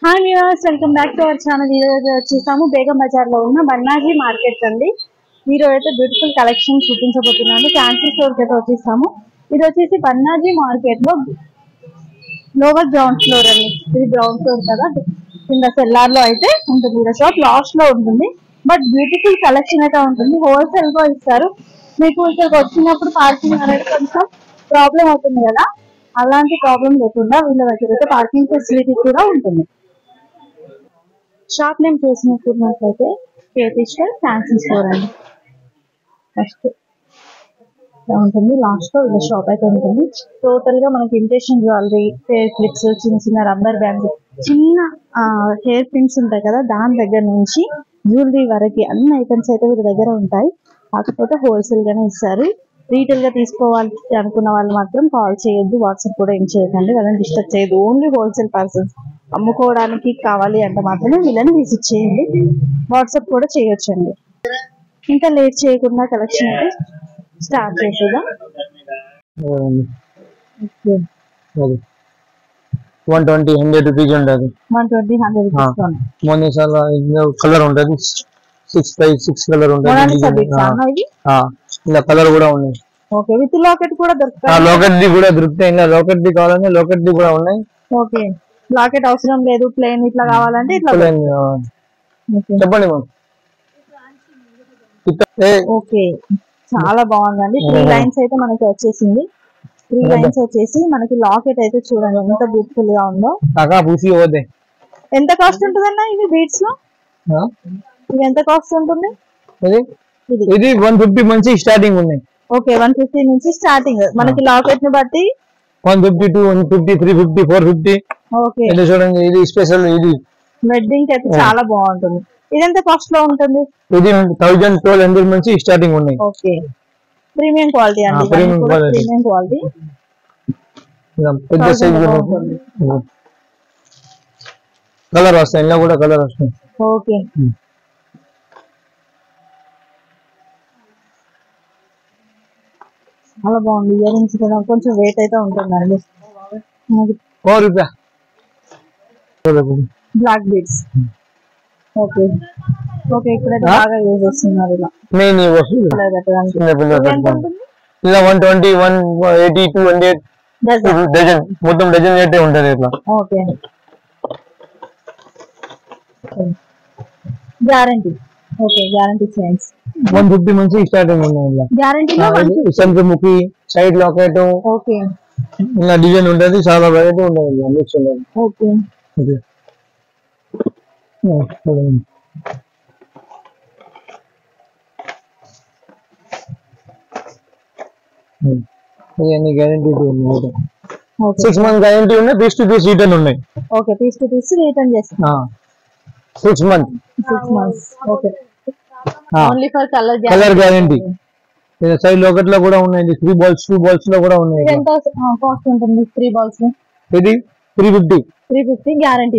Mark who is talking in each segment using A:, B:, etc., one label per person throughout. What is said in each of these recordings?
A: Hi viewers, welcome back to our channel. ఈ రోజు వచ్చేసాము బేగం బజార్ లో ఉన్న బన్నాజీ మార్కెట్ అండి. ఈ రోజు అయితే బ్యూటిఫుల్ కలెక్షన్ చూపించబోతున్నాను. ఫ్యాన్సీ స్టోర్ కి అయితే వచ్చేసాము. ఇది వచ్చేసి బన్నాజీ మార్కెట్ లో లోవర్ గ్రౌండ్ ఫ్లోర్ అండి. ఇది గ్రౌండ్ ఫ్లోర్ కదా, కింద సెల్లార్ లో అయితే ఉంటుంది. ఈ షాప్ లాస్ట్ లో ఉంటుంది, బట్ బ్యూటిఫుల్ కలెక్షన్ అయితే ఉంటుంది. హోల్సేల్ గా ఇస్తారు. మీకు ఇక్కడికి వచ్చినప్పుడు పార్కింగ్ అనేది కొంచెం ప్రాబ్లం అవుతుంది కదా, అలాంటి ప్రాబ్లం లేకుండా వీళ్ళ దగ్గర అయితే పార్కింగ్ ఫెసిలిటీ కూడా ఉంటుంది. షాప్ నేమ్ చూసినట్లయితే కేటీశ్వర్ ఫ్యాన్సీ స్టోర్ అండి. ఫస్ట్ ఉంటుంది, లాస్ట్ లో ఇలా షాప్ అయితే ఉంటుంది. టోటల్ గా మనకి ఇమిటేషన్ జ్యువెలరీ, హెయిర్ క్లిప్స్, చిన్న చిన్న రబ్బర్ బ్యాండ్స్, చిన్న హెయిర్ పిన్స్ ఉంటాయి కదా, దాని దగ్గర నుంచి జ్యువెలరీ వరకు అన్ని ఐటమ్స్ అయితే వీళ్ళ దగ్గర ఉంటాయి. కాకపోతే హోల్సేల్ గానే ఇస్తారు. రీటైల్ గా తీసుకోవాలి అనుకున్న వాళ్ళు మాత్రం కాల్ చేయొద్దు, వాట్సాప్ కూడా ఏం చేయకండి, వాళ్ళని డిస్టర్బ్ చేయదు. ఓన్లీ హోల్సేల్ పర్సన్స్ అమ్ముకోవడానికి కావాలి అంటే మాత్రమే వీళ్ళని విజిట్ చేయండి. వాట్సాప్ కూడా చేయొచ్చండి. ఇంకా లేట్ చేయకుండా కలెక్షన్ అయితే స్టార్ట్ చేసేదా.
B: 120 రూపీస్ ఉంటుంది.
A: 120 రూపీస్
B: కలర్ ఉంటుంది, 6x6 కలర్ ఉంటుంది. ఇలా కలర్ కూడా ఉన్నాయి.
A: ఓకే, విత్ లాకెట్ కూడా దొరుకుతాయి.
B: లాకెట్ ది కూడా దొరుకుతాయి. ఇలా లాకెట్ ది కావాలంటే లాకెట్ ది కూడా ఉన్నాయి.
A: ఓకే, లాకెట్ అవసరం లేదు, ప్లేన్ ఇట్లా కావాలంటే ఇట్లా
B: చెప్పండి మ్యామ్.
A: ఓకే, చాలా బాగుందండి. 3 లైన్స్ అయితే మనకి వచ్చేసింది. 3 లైన్స్ వచ్చేసి మనకి లాకెట్ అయితే చూడండి ఎంత బ్యూటిఫుల్ గా ఉందో. ఎంత కాస్ట్ ఉంటుంది అన్న ఇవి బీడ్స్ లో? ఇవి ఎంత కాస్ట్ ఉంటుంది?
B: ఇది 150 నుంచి స్టార్టింగ్ ఉన్నాయి.
A: ఓకే, 150 నుంచి స్టార్టింగ్. మనకి లాకెట్ ని బట్టి
B: 150 to 150, 350, 450. ఓకే, ఇది చూడండి, ఇది స్పెషల్. ఇది
A: వెడ్డింగ్ అయితే చాలా బాగుంటుంది. ఇది ఎంత కాస్ట్ లో ఉంటుంది?
B: ఇది 1000-1200 నుంచి స్టార్టింగ్ ఉన్నాయి.
A: ఓకే, ప్రీమియం క్వాలిటీ అండి. ప్రీమియం క్వాలిటీ,
B: పెద్ద సైజ్ కలర్ వస్తాయి. ఇలా కూడా కలర్ వస్తాయి.
A: ఓకే, చాలా బాగుంది. ఇయర్ రింగ్స్ కూడా కొంచెం వెయిట్ అయితే ఉంటుందండి. Black beads. ఓకే ఓకే, ఇక్కడ బాగా యూజ్ చేస్తున్నారు.
B: ఇలా 120, 180, 200 డజన్, మొత్తం డజన్ రేటే ఉంటుంది ఇట్లా.
A: Okay, guarantee. Okay, guarantee chains
B: 150 నుంచి స్టార్టింగ్ ఉన్నాయి. ఇలా
A: గ్యారంటీ
B: సంతముఖి, సైడ్ లాకెట్,
A: ఓకే,
B: ఇలా డిజైన్ ఉంటుంది. చాలా వెరైటీ ఉంటుంది. మిక్స్ ఉంటుంది.
A: ఓకే,
B: ఇవన్నీ గ్యారంటీ ఉన్నాయి. 6 months గ్యారంటీ ఉన్నాయి. పీస్ టు పీస్ రిటర్న్ ఉన్నాయి.
A: Okay, piece to piece return చేస్తాం.
B: 6 months.
A: Okay, only for
B: colour guarantee. Side locket లో కూడా ఉన్నాయి. 3 balls, 2 balls లో కూడా ఉన్నాయి.
A: ఎంత కాస్ట్ ఉంటుంది 3 balls?
B: ఇది
A: 350 గ్యారంటీ.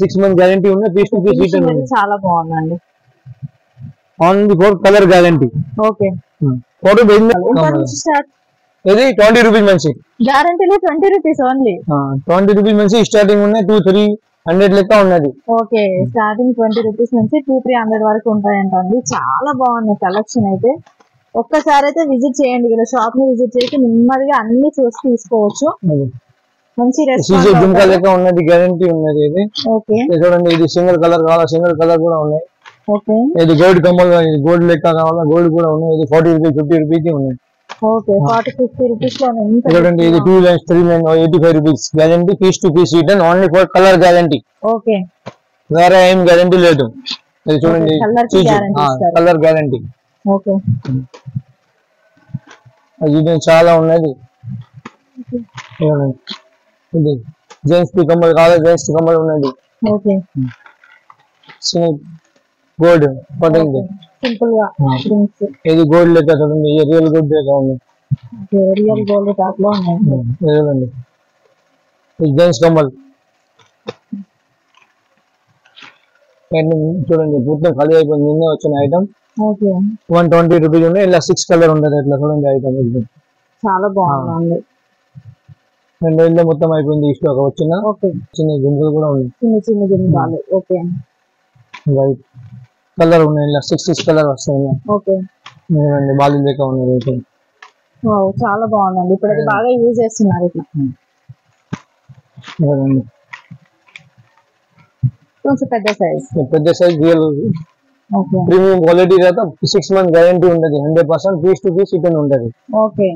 B: 6 months గ్యారంటీ ఉన్నాయి. పీస్ టు పీస్ రిటర్న్ ఉంది.
A: చాలా బాగుందండి.
B: Only for colour guarantee.
A: Okay,
B: photo ఇది 20 రూపీస్ నుంచి
A: గ్యారంటీలో 20 రూపీస్ ఓన్లీ.
B: 20 రూపీస్ నుంచి స్టార్టింగ్ ఉన్నాయి. 200-300 లెక్క ఉన్నది.
A: ఓకే, స్టార్టింగ్ 20 రూపీస్ నుంచి 200-300 వరకు ఉంటాయంటండి. చాలా బాగుంది కలెక్షన్ అయితే. ఒక్కసారి అయితే విజిట్ చేయండి, వీళ్ళ షాప్ ని విజిట్ చేసి నెమ్మదిగా అన్ని చూసి తీసుకోవచ్చు. మంచి రెస్పాన్స్
B: లెక్క ఉన్నది, గ్యారంటీ ఉన్నది. ఇది ఓకే, చూడండి, ఇది సింగిల్ కలర్ కావాలా, సింగిల్ కలర్ కూడా ఉన్నాయి.
A: ఓకే,
B: ఇది గోల్డ్ కమ్మల్, గోల్డ్ లెక్క కావాలా, గోల్డ్ కూడా ఉన్నాయి. ఇది 40 రూపీస్, 50 రూపీస్ ఉన్నాయి.
A: ఓకే, 40-50 రూపీస్ లో
B: చూడండి. ఇది 2 lines, 3 lines, 85 rupees guarantee. Piece to piece return. Only for colour guarantee.
A: Okay,
B: వేరే ఏం గ్యారంటీ లేదు. ఇది చూడండి, కలర్ గ్యారంటీ.
A: ఓకే,
B: ఇది చాలా ఉన్నది. ఇది జెంట్స్ కి కమ్మలు కావాలి, జెంట్స్ కి కమ్మలు ఉన్నది.
A: ఓకే,
B: సింగిల్ గోల్డ్ పడింది,
A: సింపుల్ గా.
B: ఇది గోల్డ్ లెక్క చూడండి, రియల్ గోల్డ్ లెక్క ఉంది.
A: రియల్ గోల్డ్ టాప్ లో ఉన్నాయి.
B: ఇది జెంట్స్ కమ్మలు చూడండి, మొత్తం ఖాళీ అయిపోయింది. నిన్నే వచ్చిన ఐటమ్. 120 రూపీస్ ఉన్నాయి. ఇలా 6 కలర్ ఉంటుంది. ఇట్లా చూడండి ఐటమ్.
A: చాలా బాగుంది.
B: 2 రోజుల్లో మొత్తం అయిపోయింది ఈ స్టాక్. వచ్చిన
A: ఓకే
B: చిన్న గింజలు కూడా ఉన్నాయి,
A: చిన్న చిన్న గింజలు. ఓకే
B: వైట్ కలర్ ఉన్నాయి, ఇలా 6 కలర్ వస్తాయి.
A: ఓకే
B: బాల్ లెక్క ఉన్నాయి.
A: వావ్ చాలా బాగుందండి. ఇప్పుడు అది బాగా యూజ్ చేస్తున్నారు ఇట్లా. కొంచెం పెద్ద సైజ్ రియల్ ప్రీమియం క్వాలిటీ కదా. 6 months గ్యారంటీ ఉండదు, 100% పీస్ టు పీస్ రిటర్న్ ఉండదు. Okay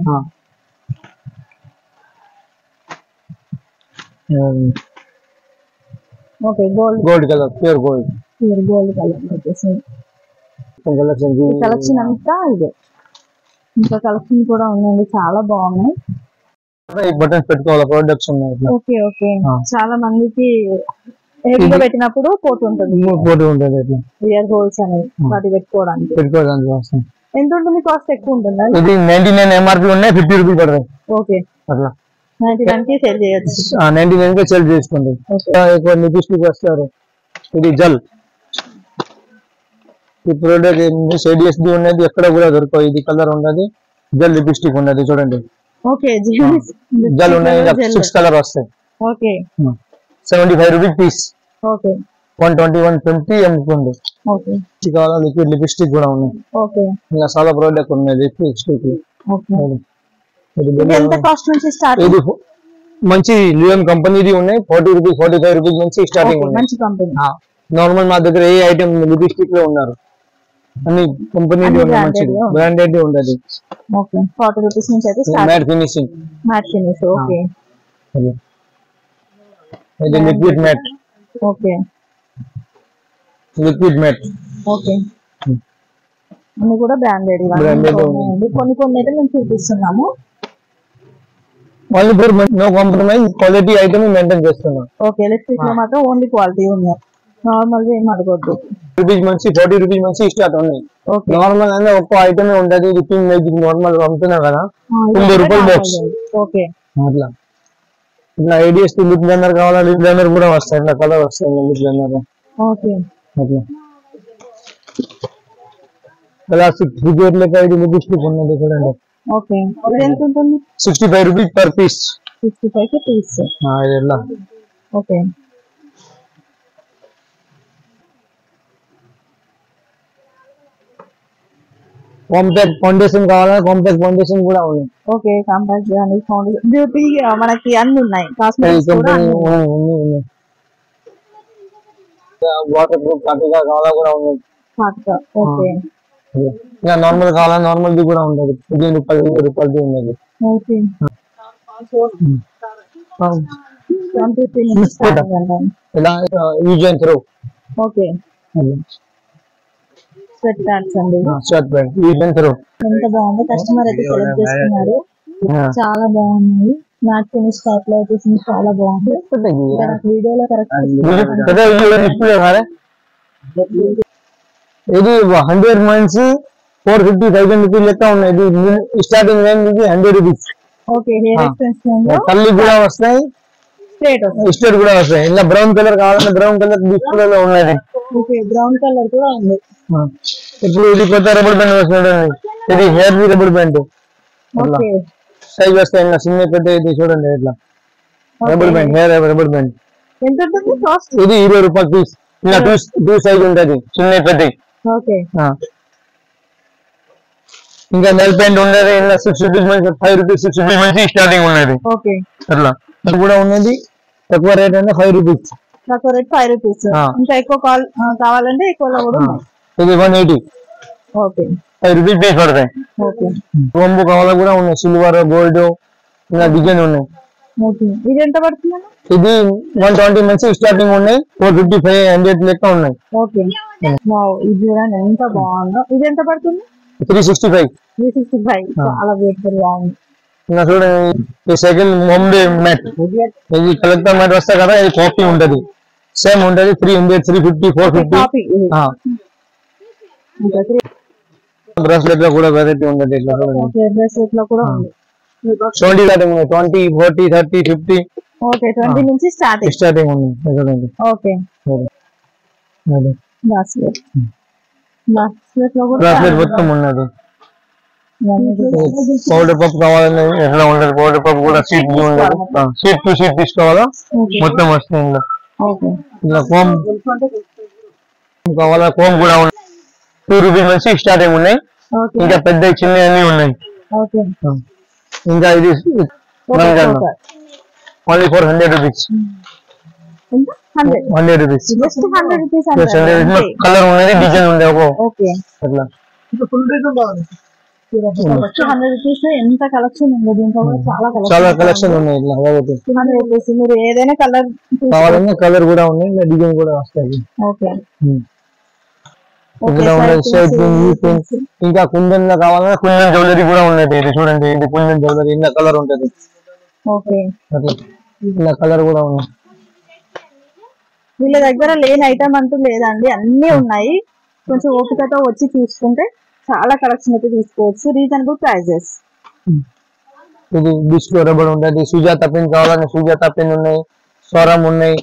A: okay gold colour, pure gold colour వచ్చేసి కలెక్షన్ అంతా ఇదే. ఇంకా కలెక్షన్ కూడా ఉందండి, చాలా బాగున్నాయి. బటన్స్ పెట్టుకోవాలి ప్రొడక్ట్స్ ఉన్నాయి. ఓకే ఓకే చాలా మందికి హెవీగా పెట్టినప్పుడు పోతుంటుంది ఇయర్ హోల్స్ అనేవి వాటి పెట్టుకోవడానికి. ఎంత ఉంటుంది కాస్ట్? ఎక్కువ ఉంటుందా? ఇది 99 ఎంఆర్పి ఉన్నాయి, 50 రూపీస్ పడతాయి. ఓకే అట్లా 99 కి సేల్ చేయొచ్చు. 99 కి సేల్ చేసుకోండి. ఎక్కువ లిప్స్టిక్ వస్తారు. ఇది జల్, ఈ ప్రోడక్ట్ షేడియస్ది ఉన్నది, ఎక్కడ కూడా దొరకవు. ఇది కలర్ ఉన్నది, జల్ లిప్స్టిక్ ఉన్నది చూడండి. ఓకే జల్ ఉన్నాయి, 6 కలర్ వస్తాయి. Okay 75 rupees piece. ఓకే 120-120 అమ్ముకోండి. ఓకే కావాలా లిక్విడ్ లిప్స్టిక్ కూడా ఉన్నాయి. ఓకే ఇలా చాలా ప్రోడక్ట్ ఉన్నాయి లిప్స్టిక్. ఓకే ఇది ఎంత కాస్ట్ నుంచి స్టార్ట్? ఇది మంచి లియోన్ కంపెనీది ఉన్నాయి, 40 రూపీస్ 45 రూపీస్ నుంచి స్టార్టింగ్ ఉన్నాయి. మంచి కంపెనీ. నార్మల్ మా దగ్గర ఏ ఐటమ్ లిప్స్టిక్ లో ఉన్నారు అన్ని కంపెనీది ఉన్నాయి, మంచిది బ్రాండెడ్ ఉండదు. ఓకే 40 రూపీస్ నుంచి అయితే స్టార్ట్. Matte finish. ఓకే ఇది liquid matte. Okay liquid matte. Okay అన్ని కూడా బ్రాండెడ్ ఉన్నాయండి. కొన్ని అయితే మేము చూపిస్తున్నాము. Only for no compromise quality item maintain చేస్తున్నాం. ఓకే ఎలక్ట్రిక్ లో మాత్రం ఓన్లీ క్వాలిటీ ఉన్నాయి, నార్మల్ గా ఏం అడగొద్దు. రూపీస్ నుంచి 40 రూపీస్ నుంచి స్టార్ట్ ఉన్నాయి. నార్మల్ అంటే ఒక్క ఐటమే ఉంటది. లిప్పింగ్ మ్యాజిక్ నార్మల్ అమ్ముతున్నా కదా, 90 రూపాయలు బాక్స్. ఓకే అట్లా ఇట్లా ఐడియాస్ లిప్ బ్లెండర్ కావాలా, లిప్ బ్లెండర్ కూడా వస్తాయి, ఇట్లా కలర్ వస్తాయి లిప్ బ్లెండర్. ఓకే అట్లా క్లాసిక్ క్రికెట్ లెక్క ఇది లిప్స్టిక్ ఉన్నది చూడండి. ఓకే ఇది ఎంత ఉంటుంది? 65 రూపీస్ పర్ పీస్. 65 కి పీస్. ఇది ఎలా? ఓకే కాంపాక్ట్ ఫౌండేషన్ కావాలా, కాంపాక్ట్ ఫౌండేషన్ కూడా ఉన్నాయి. ఓకే కాంపాక్ట్ గాని ఫౌండేషన్ బ్యూటీ మనకి అన్ని ఉన్నాయి, కాస్మెటిక్స్ కూడా ఉన్నాయి. వాటర్ ప్రూఫ్ కాటిగా కావాలా కూడా ఉన్నాయి. ఓకే ఇంకా నార్మల్ కావాలా, నార్మల్ ది కూడా ఉండదు. 15 రూపాయలు 20 రూపాయలది ఉన్నది. ఓకే ఇలా use and throw. Okay sweat pants అండి, sweat pant use and throw. ఎంత బాగుంది, కస్టమర్ అయితే సెలెక్ట్ చేసుకున్నారు. చాలా బాగున్నాయి. మ్యాట్ ఫినిష్ టైప్ లో వచ్చేసింది, చాలా బాగుంది. వీడియోలో కరెక్ట్ ఇది 100 మంత్స్ 450,000 రూపీస్ లెక్క ఉన్నాయి. ఇది స్టార్టింగ్ రేంజ్ ఇది 100 రూపీస్. ఓకే హెయిర్ ఎక్స్టెన్షన్ కళ్ళు కూడా వస్తాయి, స్ట్రైట్ కూడా వస్తాయి. ఇలా బ్రౌన్ కలర్ కావాలంటే బ్రౌన్ కలర్ డిస్ప్లే లో ఉన్నది. ఓకే బ్రౌన్ కలర్ కూడా ఉంది. ఇప్పుడు ఇది కొత్త రబ్బర్ బ్యాండ్ వస్తుంది, ఇది hair rubber band. Okay size వస్తాయి, ఇంకా చిన్న పెద్ద ఇది చూడండి ఇట్లా rubber band, hair rubber band. ఎంత ఉంటుంది కాస్ట్? ఇది 20 రూపాయలు పీస్. ఇలా 2 సైజ్ ఉంటది, చిన్న పెద్ద. ఓకే ఇంకా నెల్ పెయింట్ ఉండేది, ఇలా 6 రూపీస్ నుంచి 5 రూపీస్ 6 రూపీస్ నుంచి స్టార్టింగ్ ఉన్నది. ఓకే అట్లా ఇది కూడా ఉన్నది. తక్కువ రేట్ అంటే 5 రూపీస్. తక్కువ రేట్ 5 రూపీస్. ఇంకా ఎక్కువ కావాలంటే ఎక్కువలో కూడా ఉన్నాయి. ఇది 180. ఓకే 5 రూపీస్ పీస్ పడతాయి. ఓకే రొంబు కావాలా కూడా ఉన్నాయి, సిల్వర్ గోల్డ్ ఇలా డిజైన్ ఉన్నాయి. ఓకే ఇది ఎంత పడుతుంది? ఇది 120 నుంచి స్టార్టింగ్ ఉన్నాయి, 455 100 లెక్క ఉన్నాయి. ఓకే వావ్ ఇది చూడండి ఎంత బాగుందో. ఇది ఎంత పడుతుంది? 365. చాలా బ్యూటిఫుల్ గా ఉంది. ఇంకా చూడండి ఈ సైకిల్ బాంబే మ్యాట్, ఇది కలెక్టర్ మ్యాట్ వస్తాయి కదా, ఇది కాపీ ఉంటది, సేమ్ ఉంటది. 300 350 450. బ్రాస్లెట్ లో కూడా వెరైటీ ఉంటది. ఇట్లా బ్రాస్లెట్ లో కూడా ఉంది. 20 40 30 50. ఓకే 20 నుంచి స్టార్టింగ్ ఉంది చూడండి. ఓకే బ్రాస్లెట్ లో కూడా బ్రాస్లెట్ మొత్తం ఉన్నది.
B: పౌడర్ పప్పు కావాలని ఎట్లా ఉండదు, పౌడర్ పప్పు కూడా సీట్ సీట్ టు సీట్ తీసుకోవాలా, మొత్తం వస్తుంది ఇందులో. ఇలా కోమ్ కావాలా, కోమ్ కూడా ఉన్నాయి. 2 రూపీస్ నుంచి స్టార్టింగ్ ఉన్నాయి, ఇంకా పెద్ద చిన్న అన్ని ఉన్నాయి. ఇంకా ఇది only for 100 rupees. 100 rupees colour ఉన్నది, డిజైన్ ఉంది అట్లా.
A: 100 రూపీస్ ఎంత కలెక్షన్ ఉంది దీంట్లో కూడా,
B: చాలా కలెక్షన్ ఉన్నాయి. ఇట్లా
A: 200 రూపీస్ మీరు ఏదైనా కలర్
B: కావాలన్నా కలర్ కూడా ఉన్నాయి, ఇలా డిజైన్ కూడా వస్తాయి. ఇంకా కుందన్ లో కావాలన్నా కుందన్ జ్యువెలరీ కూడా ఉన్నది. ఇది చూడండి, ఇది కుందన్ జ్యువెలరీ, ఇలా కలర్ ఉంటది. ఇలా కలర్ కూడా ఉన్నాయి.
A: వీళ్ళ దగ్గర లేని ఐటమ్ అంటూ లేదండి, అన్ని ఉన్నాయి. కొంచెం ఓపికతో వచ్చి చూసుకుంటే చాలా కలెక్షన్ అయితే తీసుకోవచ్చు, రీజనబుల్ ప్రైజెస్.
B: ఇది డిస్కో రబ్బర్ ఉంటుంది, సుజాత పెన్ కావాలన్నా సుజాత పెన్ ఉన్నాయి, స్వరం ఉన్నాయి.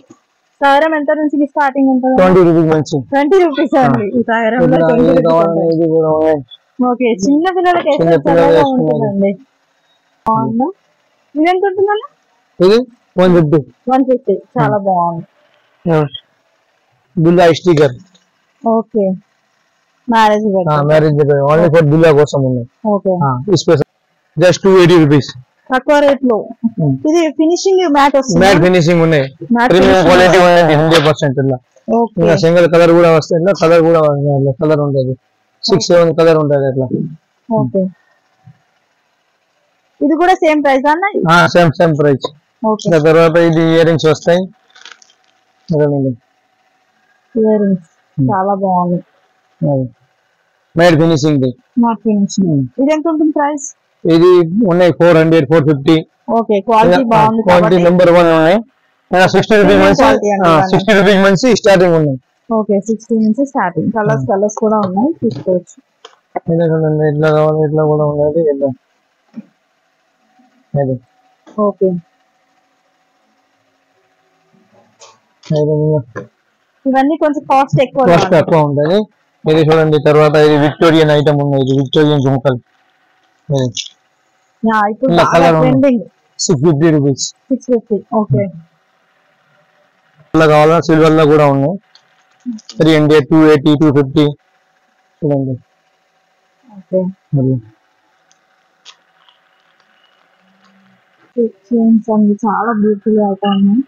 A: సారం ఎంత నుంచి స్టార్టింగ్ ఉంటుంది?
B: 20 రూపీస్ నుంచి.
A: 20 రూపీస్ అండి ఈ సారంలో. ఓకే, చిన్న పిల్లలకి ఉంటుందండి. ఇది ఎంత ఉంటుందండి?
B: ఇది 150.
A: 150 చాలా బాగుంది.
B: Dulla sticker.
A: Okay, marriage
B: only for Dulla కోసం ఉన్నాయి.
A: ఓకే,
B: స్పెషల్ జస్ట్ 280 రూపీస్,
A: తక్కువ రేట్ లో. ఇది ఫినిషింగ్ మ్యాట్ వస్తుంది,
B: మ్యాట్ ఫినిషింగ్ ఉన్నాయి, ప్రీమియం క్వాలిటీ ఉంది 100%. ఇలా ఇంకా సింగిల్ కలర్ కూడా వస్తాయి, ఇలా కలర్ కూడా కలర్ ఉంటుంది, 6-7 కలర్ ఉంటుంది అట్లా.
A: ఓకే, ఇది కూడా సేమ్ ప్రైస్ అన్న?
B: Same price. తర్వాత ఇది ఇయర్ రింగ్స్ వస్తాయి,
A: ఇయర్ రింగ్స్ చాలా బాగుంది,
B: మ్యాట్ ఫినిషింగ్.
A: ఇది ఎంత ఉంటుంది ప్రైస్?
B: ఇది ఉన్నాయి 400, 450.
A: ఓకే, క్వాలిటీ బాగుంది,
B: క్వాలిటీ నెంబర్ 1 ఉన్నాయి. 60 రూపీస్ నుంచి 60 రూపీస్ నుంచి స్టార్టింగ్ ఉన్నాయి.
A: ఓకే, 60 నుంచి స్టార్టింగ్. కలర్స్ కూడా ఉన్నాయి, తీసుకోవచ్చు.
B: ఇట్లా కావాలి, ఇట్లా కూడా ఉన్నది.
A: ఓకే, ఇవన్నీ కొంచెం కాస్ట్ ఎక్కువ
B: ఉంటుంది. ఇది చూడండి, తర్వాత ఇది విక్టోరియన్ ఐటమ్ ఉన్నాయి, ఇది విక్టోరియన్ జుంకల్. 650 రూపీస్.
A: 650. ఓకే,
B: కావాలా సిల్వర్ లో కూడా ఉన్నాయి, 300, 280, 250. చూడండి.
A: ఓకే, చాలా బ్యూటిఫుల్ గా ఉన్నాయి.